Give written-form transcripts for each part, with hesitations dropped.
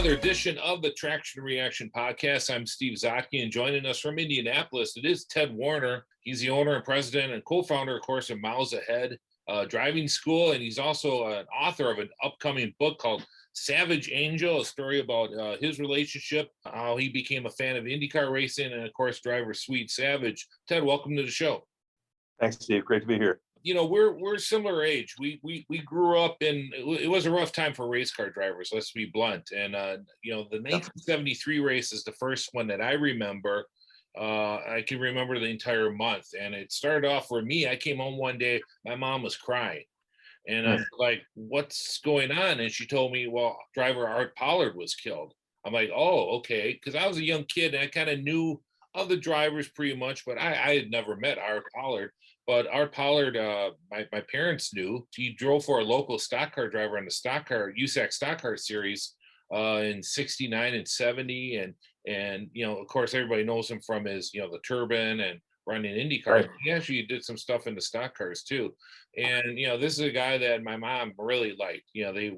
another edition of the Traction Reaction Podcast. I'm Steve Zotke, and joining us from Indianapolis, it is Ted Woerner. He's the owner and president and co-founder, of course, of Miles Ahead driving school, and he's also an author of an upcoming book called Savage Angel, a story about his relationship, how he became a fan of IndyCar racing, and of course, driver Swede Savage. Ted, welcome to the show. Thanks, Steve. Great to be here. You know, we're similar age. We grew up in, it was a rough time for race car drivers, let's be blunt. And you know, the 1973 race is the first one that I remember. I can remember the entire month, and it started off for me. I came home one day, my mom was crying, and I'm like, "What's going on?" And she told me, "Well, driver Art Pollard was killed." I'm like, "Oh, okay," because I was a young kid and I kind of knew of the drivers pretty much, but I had never met Art Pollard. But Art Pollard, my parents knew. He drove for a local stock car driver on the stock car USAC stock car series in '69 and '70, and you know, of course, everybody knows him from his, you know, the Turban and running IndyCar. Right. He actually did some stuff in the stock cars too. And you know, this is a guy that my mom really liked. You know, a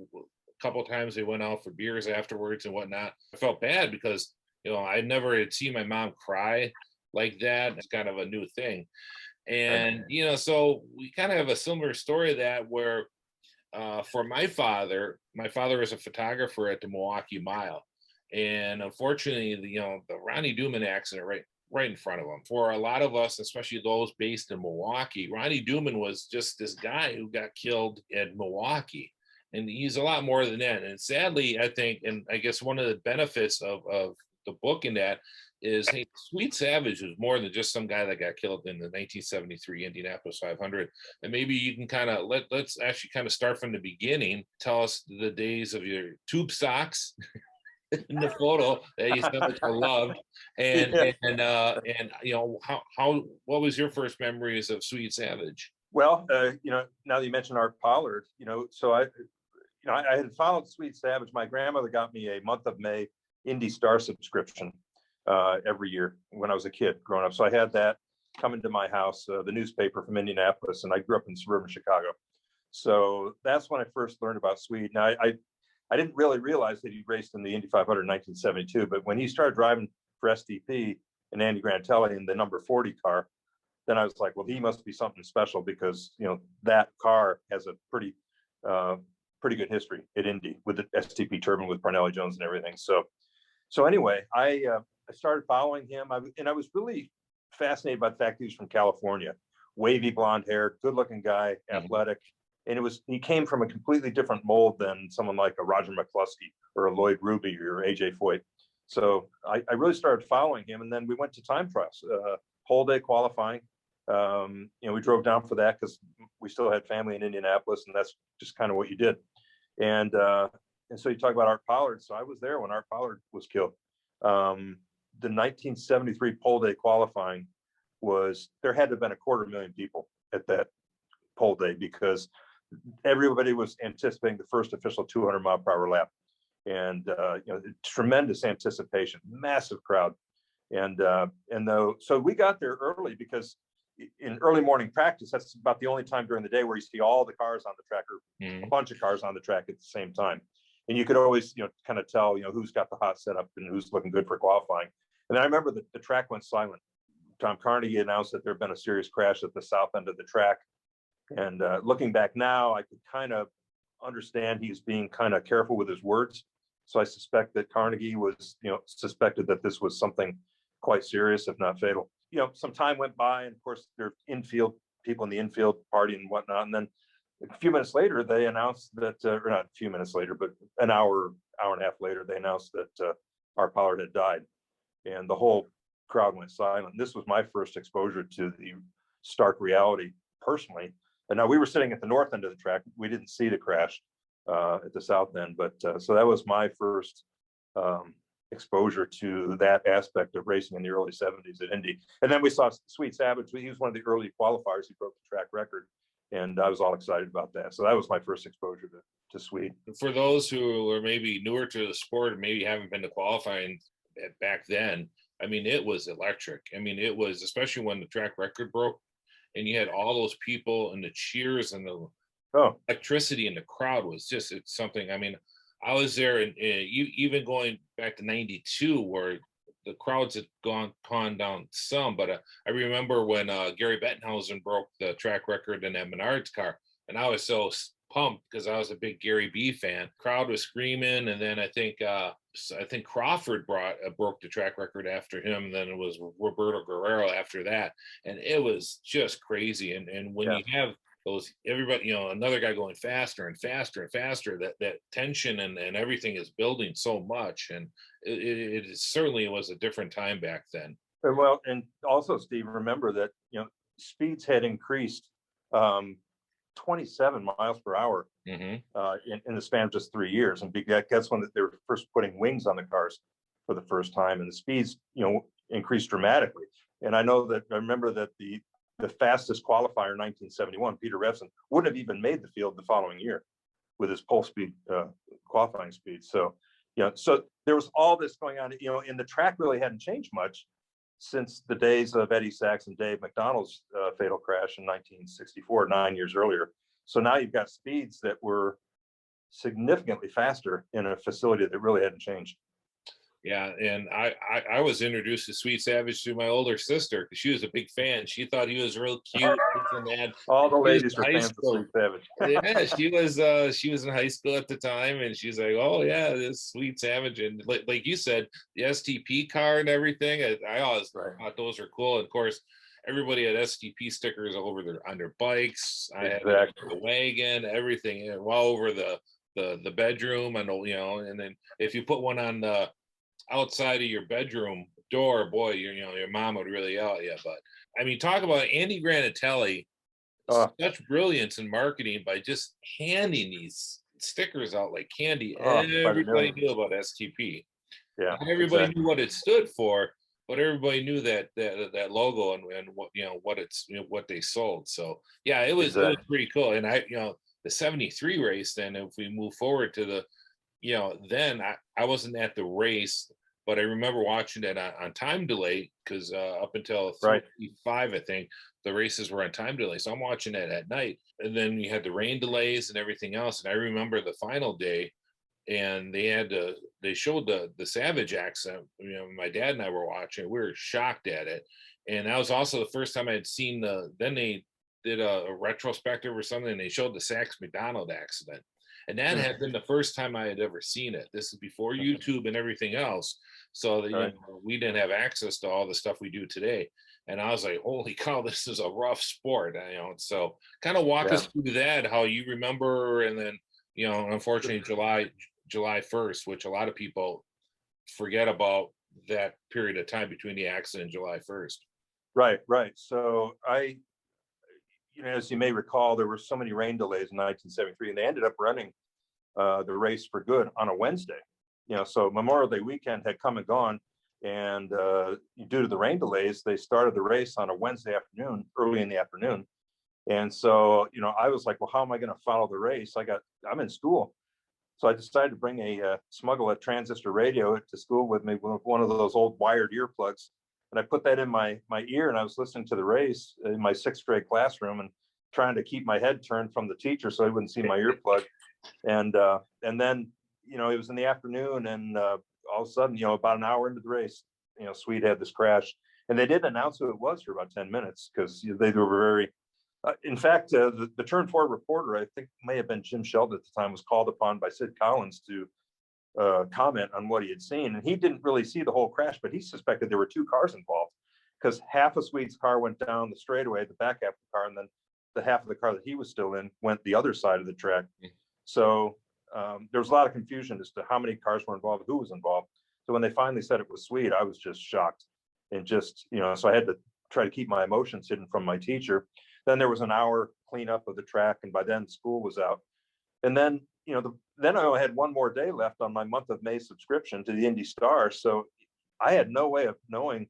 couple of times they went out for beers afterwards and whatnot. I felt bad because, you know, I never had seen my mom cry like that. It's kind of a new thing. And, you know, so we kind of have a similar story to that where for my father is a photographer at the Milwaukee Mile. And unfortunately, the Ronnie Duman accident right in front of him. For a lot of us, especially those based in Milwaukee, Ronnie Duman was just this guy who got killed at Milwaukee. And he's a lot more than that. And sadly, I think, and I guess one of the benefits of the book in that is, hey, Swede Savage was more than just some guy that got killed in the 1973 Indianapolis 500. And maybe you can kind of let's actually kind of start from the beginning. Tell us the days of your tube socks in the photo that you said that you loved, and you know, how what was your first memories of Swede Savage? Well, you know, now that you mentioned Art Pollard, you know, so I had followed Swede Savage. My grandmother got me a month of May Indy Star subscription every year when I was a kid growing up. So I had that come into my house, the newspaper from Indianapolis, and I grew up in suburban Chicago. So that's when I first learned about Swede. Now, I didn't really realize that he raced in the Indy 500 in 1972, but when he started driving for STP and Andy Grantelli in the number 40 car, then I was like, well, he must be something special, because, you know, that car has a pretty good history at Indy with the STP Turban with Parnelli Jones and everything. So anyway, I started following him, and I was really fascinated by the fact that he was from California, wavy blonde hair, good-looking guy, athletic, and he came from a completely different mold than someone like a Roger McCluskey or a Lloyd Ruby or AJ Foyt. So I really started following him, and then we went to time trials, whole day qualifying. You know, we drove down for that because we still had family in Indianapolis, and that's just kind of what you did. And so you talk about Art Pollard. So I was there when Art Pollard was killed. The 1973 pole day qualifying there had to have been 250,000 people at that pole day, because everybody was anticipating the first official 200-mile-per-hour lap. And you know, tremendous anticipation, massive crowd. So we got there early, because in early morning practice, that's about the only time during the day where you see all the cars on the track, or a bunch of cars on the track at the same time. And you could always, you know, kind of tell, you know, who's got the hot setup and who's looking good for qualifying. And then I remember that the track went silent. Tom Carnegie announced that there had been a serious crash at the south end of the track. And looking back now, I could kind of understand he's being kind of careful with his words. So I suspect that Carnegie was, you know, suspected that this was something quite serious, if not fatal. You know, some time went by, and of course, there are people in the infield partying and whatnot. And then a few minutes later, they announced that, or not a few minutes later, but an hour and a half later, they announced that Art Pollard had died, and the whole crowd went silent. This was my first exposure to the stark reality personally. And now we were sitting at the north end of the track. We didn't see the crash at the south end, but so that was my first exposure to that aspect of racing in the early 70s at Indy. And then we saw Swede Savage. He was one of the early qualifiers. He broke the track record, and I was all excited about that. So that was my first exposure to Swede. For those who are maybe newer to the sport and maybe haven't been to qualifying back then, I mean, it was electric. I mean, it was, especially when the track record broke and you had all those people and the cheers and the electricity in the crowd was just, it's something. I mean, I was there, and even going back to '92, where the crowds had gone down some. But I remember when Gary Bettenhausen broke the track record in that Menards car, and I was so pumped because I was a big Gary B fan. Crowd was screaming, and then I think Crawford broke the track record after him. And then it was Roberto Guerrero after that, and it was just crazy. And when you have those, everybody, another guy going faster and faster and faster, that tension and everything is building so much. And it certainly was a different time back then. Well, and also, Steve, remember that speeds had increased 27 miles per hour in the span of just 3 years, and that's when they were first putting wings on the cars for the first time, and the speeds increased dramatically. And I remember that the fastest qualifier in 1971, Peter Revson, wouldn't have even made the field the following year with his pole speed qualifying speed. So so there was all this going on, and the track really hadn't changed much since the days of Eddie Sachs and Dave McDonald's fatal crash in 1964, 9 years earlier. So now you've got speeds that were significantly faster in a facility that really hadn't changed. Yeah, and I was introduced to Swede Savage through my older sister because she was a big fan. She thought he was real cute. And all the ladies were fans of Swede Savage. Yeah, she was in high school at the time, and she's like, "Oh yeah, this Swede Savage." And like you said, the STP car and everything. I always thought those were cool. And of course, everybody had STP stickers on their bikes. I had the wagon, everything, all over the bedroom. And and then if you put one on the outside of your bedroom door, boy, your mom would really yell at you. But I mean, talk about Andy Granatelli, such brilliance in marketing by just handing these stickers out like candy. Everybody knew about STP. Yeah, not everybody knew what it stood for, but everybody knew that logo and what what they sold. So yeah, it was pretty cool. And the '73 race. Then if we move forward to the then I wasn't at the race, but I remember watching it on time delay because up until 35, I think, the races were on time delay. So I'm watching it at night. And then you had the rain delays and everything else. And I remember the final day, and they showed the Savage accent. My dad and I were watching it. We were shocked at it. And that was also the first time I had seen then they did a retrospective or something, and they showed the Sachs McDonald accident. And that had been the first time I had ever seen it. This is before YouTube and everything else. So that we didn't have access to all the stuff we do today. And I was like, holy cow, this is a rough sport. So kind of walk us through that, how you remember, and then, unfortunately, July 1st, which a lot of people forget about that period of time between the accident and July 1st. Right. So as you may recall, there were so many rain delays in 1973, and they ended up running the race for good on a Wednesday. So Memorial Day weekend had come and gone, and due to the rain delays, they started the race on a Wednesday afternoon, early in the afternoon. And so, I was like, well, how am I going to follow the race? I'm in school. So I decided to smuggle a transistor radio to school with me, with one of those old wired earplugs. And I put that in my ear, and I was listening to the race in my sixth grade classroom and trying to keep my head turned from the teacher so I wouldn't see my earplug. And then, it was in the afternoon, and all of a sudden, about an hour into the race, Swede had this crash. And they didn't announce who it was for about 10 minutes because they were very, in fact, the Turn 4 reporter, I think may have been Jim Sheldon at the time, was called upon by Sid Collins to comment on what he had seen. And he didn't really see the whole crash, but he suspected there were two cars involved because half of Swede's car went down the straightaway, the back half of the car, and then the half of the car that he was still in went the other side of the track. So there was a lot of confusion as to how many cars were involved, who was involved. So when they finally said it was Swede, I was just shocked. And just, so I had to try to keep my emotions hidden from my teacher. Then there was an hour cleanup of the track, and by then school was out. And then, then I only had one more day left on my month of May subscription to the Indy Star. So I had no way of knowing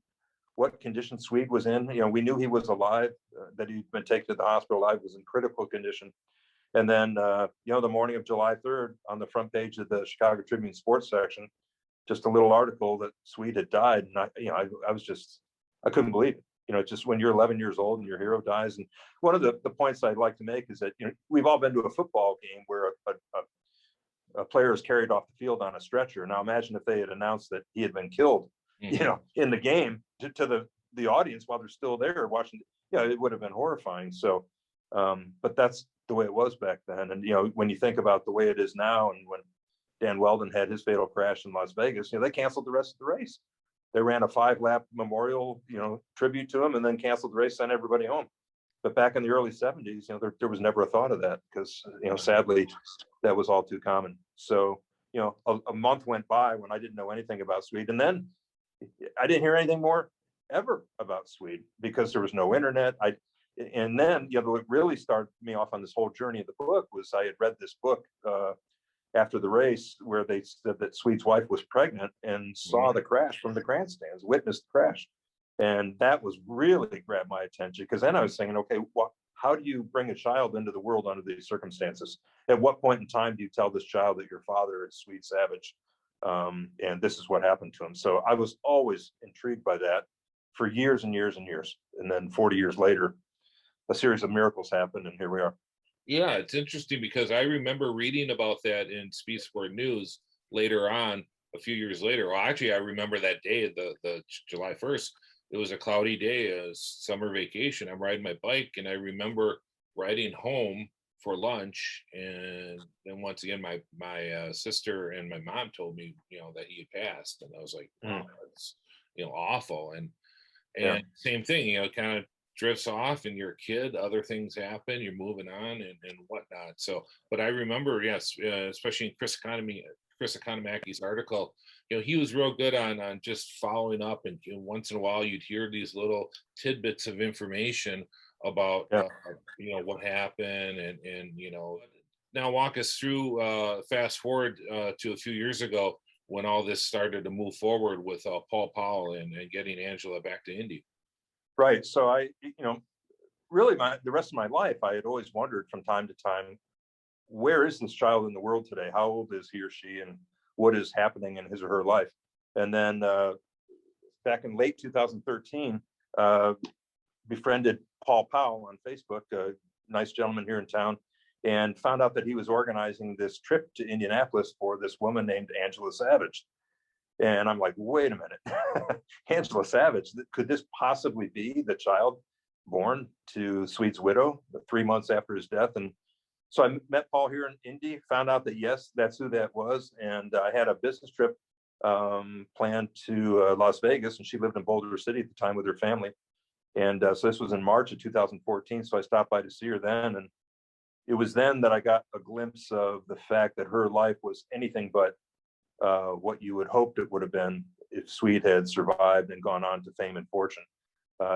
what condition Swede was in. We knew he was alive, that he'd been taken to the hospital alive, was in critical condition. And then, the morning of July 3rd, on the front page of the Chicago Tribune sports section, just a little article that Swede had died. And I was just, I couldn't believe it. Just when you're 11 years old and your hero dies. And one of the points I'd like to make is that, we've all been to a football game where a player is carried off the field on a stretcher. Now imagine if they had announced that he had been killed, in the game to the audience while they're still there watching. It would have been horrifying. So, but that's the way it was back then. And when you think about the way it is now, and when Dan Weldon had his fatal crash in Las Vegas, they canceled the rest of the race. They ran a 5-lap memorial, tribute to him, and then canceled the race, sent everybody home. But back in the early 70s, there was never a thought of that because, sadly, that was all too common. So, a month went by when I didn't know anything about Swede. And then I didn't hear anything more ever about Swede because there was no internet. And then, what really started me off on this whole journey of the book was I had read this book after the race where they said that Swede's wife was pregnant and saw the crash from the grandstands, witnessed the crash. And that was really grabbed my attention because then I was thinking, okay, how do you bring a child into the world under these circumstances? At what point in time do you tell this child that your father is Swede Savage? And this is what happened to him. So I was always intrigued by that for years and years and years. And then 40 years later, a series of miracles happened, and here we are. Yeah, it's interesting because I remember reading about that in Speed Sport News later on, a few years later. Well, actually, I remember that day, the July 1st. It was a cloudy day, a summer vacation. I'm riding my bike, and I remember riding home for lunch. And then once again, my sister and my mom told me, that he had passed, and I was like, wow, that's awful. And same thing, kind of drifts off, and you're a kid, other things happen, you're moving on and whatnot. So, but I remember, yes, especially in Chris Economaki's article, he was real good on just following up, and once in a while you'd hear these little tidbits of information about what happened, and now walk us through, fast forward to a few years ago when all this started to move forward with Paul Powell and getting Angela back to Indy. Right. So I, really the rest of my life, I had always wondered from time to time, where is this child in the world today? How old is he or she, and what is happening in his or her life? And then back in late 2013, befriended Paul Powell on Facebook, a nice gentleman here in town, and found out that he was organizing this trip to Indianapolis for this woman named Angela Savage. And I'm like, wait a minute, Angela Savage, could this possibly be the child born to Swede's widow 3 months after his death? And so I met Paul here in Indy, found out that, yes, that's who that was. And I had a business trip planned to Las Vegas, and she lived in Boulder City at the time with her family. And so this was in March of 2014. So I stopped by to see her then. And it was then that I got a glimpse of the fact that her life was anything but what you would hoped it would have been if Swede had survived and gone on to fame and fortune.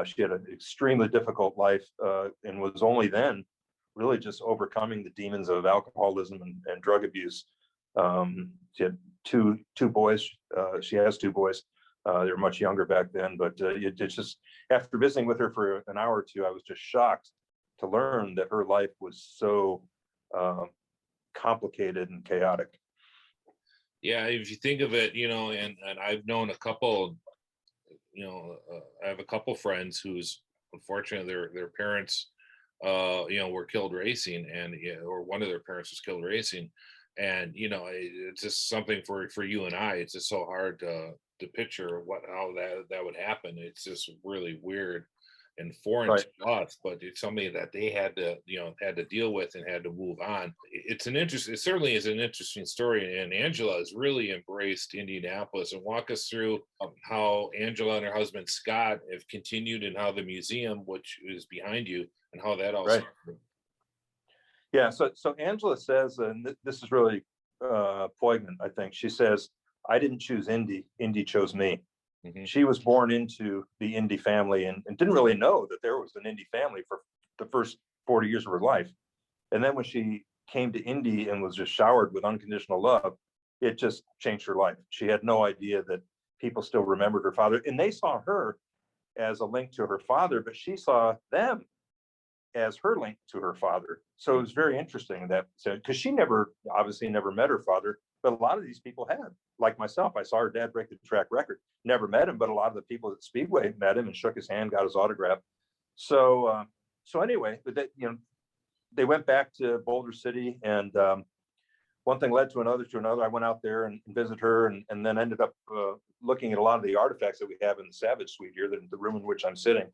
She had an extremely difficult life and was only then really just overcoming the demons of alcoholism and drug abuse. She had two boys. She has two boys. They were much younger back then, but it's just, after visiting with her for an hour or two, I was just shocked to learn that her life was so complicated and chaotic. Yeah, if you think of it, and I've known a couple, I have a couple friends whose, unfortunately, their parents, were killed racing, and or one of their parents was killed racing, and it's just something for you and I. It's just so hard to picture how that would happen. It's just really weird and foreign to us, but it's something that they had to deal with and had to move on. It certainly is an interesting story, and Angela has really embraced Indianapolis. And walk us through how Angela and her husband Scott have continued, and how the museum, which is behind you, and how that all started. Yeah, so Angela says, and this is really poignant, I think. She says, I didn't choose Indy, Indy chose me. Mm-hmm. She was born into the Indy family and didn't really know that there was an Indy family for the first 40 years of her life. And then when she came to Indy and was just showered with unconditional love, it just changed her life. She had no idea that people still remembered her father, and they saw her as a link to her father, but she saw them as her link to her father. So it was very interesting that, because she obviously never met her father, but a lot of these people had. Like myself, I saw her dad break the track record. Never met him, but a lot of the people at Speedway met him and shook his hand, got his autograph. So anyway, but they went back to Boulder City, and one thing led to another to another. I went out there and visited her, and then ended up looking at a lot of the artifacts that we have in the Savage Suite here, the room in which I'm sitting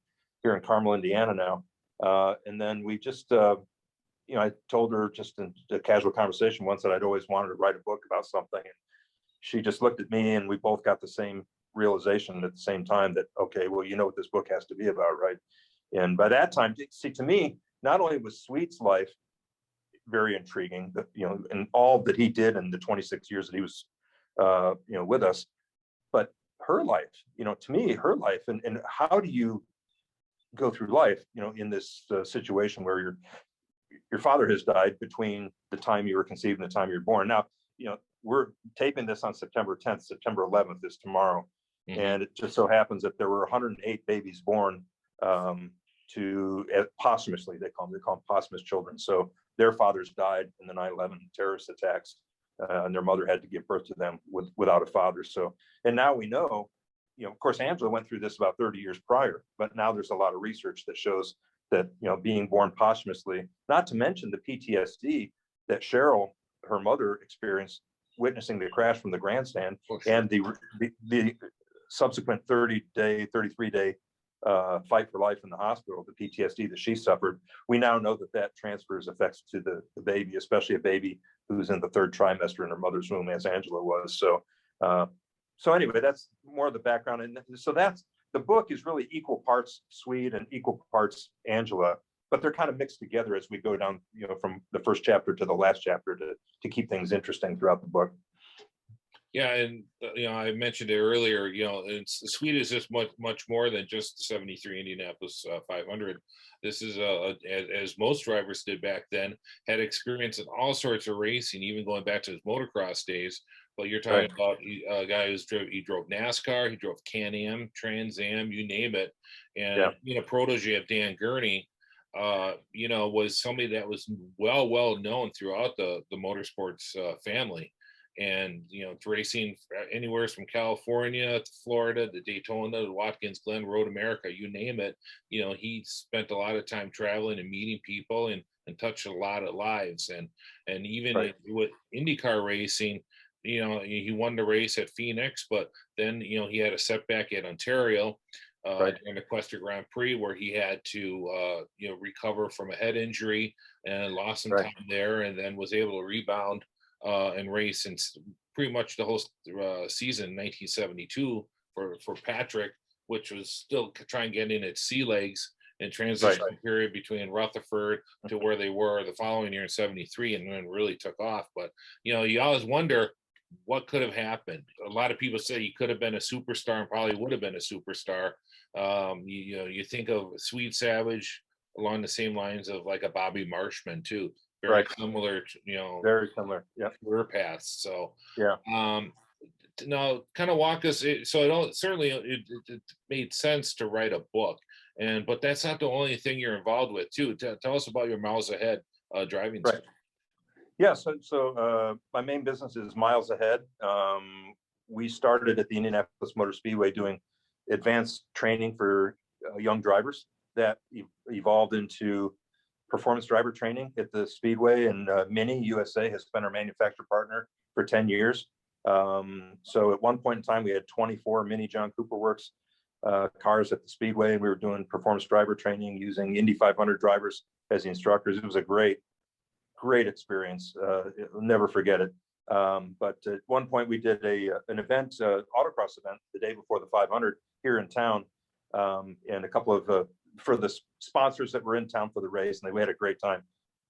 here in Carmel, Indiana now. And then we just, I told her just in a casual conversation once that I'd always wanted to write a book about something. And she just looked at me, and we both got the same realization at the same time that, okay, well, you know what this book has to be about, right? And by that time, see, to me, not only was Swede's life very intriguing, and all that he did in the 26 years that he was, with us, but her life, to me, her life, and how do you go through life, in this situation where your father has died between the time you were conceived and the time you're born. Now, we're taping this on September 10th, September 11th is tomorrow. Mm-hmm. And it just so happens that there were 108 babies born posthumously, they call them posthumous children. So their fathers died in the 9/11 terrorist attacks, and their mother had to give birth to them without a father. So, and now we know, of course, Angela went through this about 30 years prior, but now there's a lot of research that shows that, being born posthumously, not to mention the PTSD that Cheryl, her mother, experienced witnessing the crash from the grandstand, and the subsequent 33-day fight for life in the hospital, the PTSD that she suffered. We now know that transfers effects to the baby, especially a baby who's in the third trimester in her mother's womb, as Angela was. So anyway, that's more of the background. And so the book is really equal parts Swede and equal parts Angela, but they're kind of mixed together as we go down, from the first chapter to the last chapter to keep things interesting throughout the book. Yeah, and I mentioned it earlier. Swede is just much more than just the '73 Indianapolis 500. This is as most drivers did back then, had experience in all sorts of racing, even going back to his motocross days. But you're talking about a guy he drove NASCAR, he drove Can-Am, Trans Am, you name it, and a protege of Dan Gurney. Was somebody that was well known throughout the motorsports family. And racing anywhere from California to Florida to Daytona to Watkins Glen, Road America, you name it. He spent a lot of time traveling and meeting people and touched a lot of lives. And even with IndyCar racing, he won the race at Phoenix, but then he had a setback at Ontario during the Quester Grand Prix, where he had to recover from a head injury and lost some time there, and then was able to rebound and race in pretty much the whole season in 1972 for Patrick, which was still trying to get in its sea legs and transition period between Rutherford to where they were the following year in '73, and then really took off. But you always wonder what could have happened. A lot of people say he could have been a superstar and probably would have been a superstar. You think of Swede Savage along the same lines of like a Bobby Marshman too. Very similar, very similar, career paths. So now kind of walk us. It made sense to write a book, but that's not the only thing you're involved with too. Tell us about your Miles Ahead driving. Right. Yeah. So my main business is Miles Ahead. We started at the Indianapolis Motor Speedway doing advanced training for young drivers that evolved into performance driver training at the Speedway, and Mini USA has been our manufacturer partner for 10 years. So at one point in time, we had 24 Mini John Cooper Works cars at the Speedway, and we were doing performance driver training using Indy 500 drivers as the instructors. It was a great experience. I'll never forget it. But at one point we did an event, autocross event, the day before the 500 here in town, and a couple of for the sponsors that were in town for the race, and we had a great time.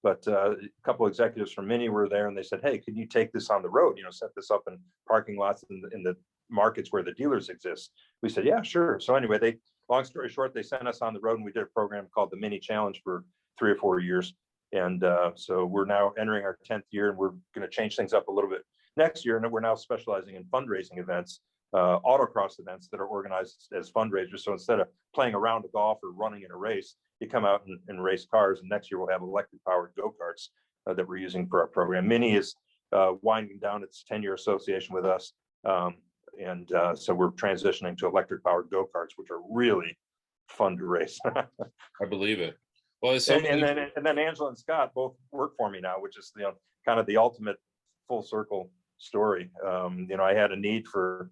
But a couple of executives from Mini were there, and they said, "Hey, could you take this on the road? Set this up in parking lots in the markets where the dealers exist." We said, "Yeah, sure." So anyway, long story short, they sent us on the road, and we did a program called the Mini Challenge for 3 or 4 years. And so we're now entering our 10th year, and we're going to change things up a little bit next year. And we're now specializing in fundraising events, autocross events that are organized as fundraisers. So instead of playing a round of golf or running in a race, you come out and race cars. And next year we'll have electric powered go-karts that we're using for our program. Mini is winding down its 10-year association with us. So we're transitioning to electric powered go-karts, which are really fun to race. I believe it. Well, and then Angela and Scott both work for me now, which is kind of the ultimate full circle story. You know, I had a need for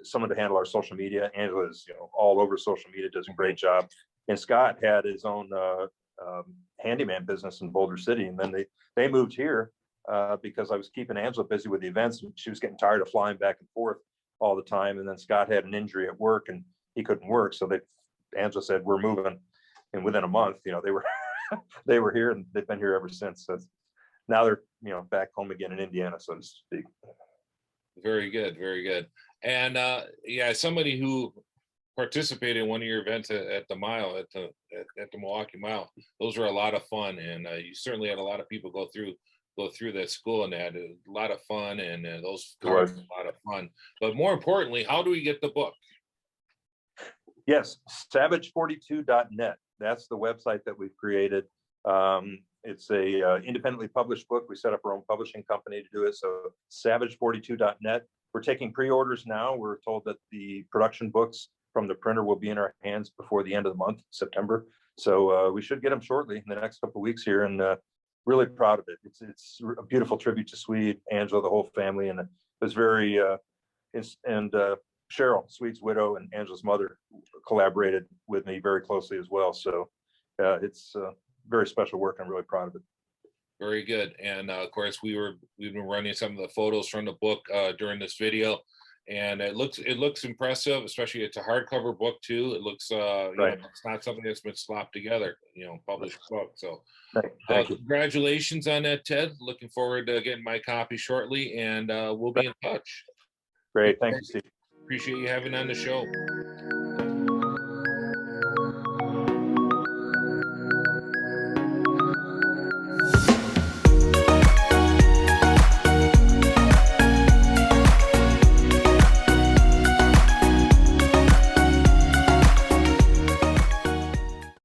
someone to handle our social media. Angela's, you know, all over social media, does a great job. And Scott had his own handyman business in Boulder City, and then they moved here because I was keeping Angela busy with the events. She was getting tired of flying back and forth all the time. And then Scott had an injury at work and he couldn't work. So Angela said, we're moving. And within a month, you know, they were they were here, and they've been here ever since. So now they're, you know, back home again in Indiana, so to speak. Very good, very good. And yeah, somebody who participated in one of your events at the mile, at the Milwaukee Mile, those were a lot of fun, and you certainly had a lot of people go through that school, and they had a lot of fun, and those cars were a lot of fun. But more importantly, how do we get the book? Yes, savage42.net. That's the website that we've created. It's a independently published book. We set up our own publishing company to do it. So savage42.net. We're taking pre-orders now. We're told that the production books from the printer will be in our hands before the end of the month, September. So we should get them shortly in the next couple of weeks here, and really proud of it. It's a beautiful tribute to Swede, Angela, the whole family, and it was very Cheryl, Swede's widow, and Angela's mother collaborated with me very closely as well. So it's very special work. I'm really proud of it. Very good. And of course, we've been running some of the photos from the book during this video, and it looks impressive. Especially, it's a hardcover book too. It looks right. You know, it's not something that's been slopped together. You know, published book. So thank you. Congratulations on that, Ted. Looking forward to getting my copy shortly, and we'll be in touch. Great. Thank you, Steve. Appreciate you having on the show.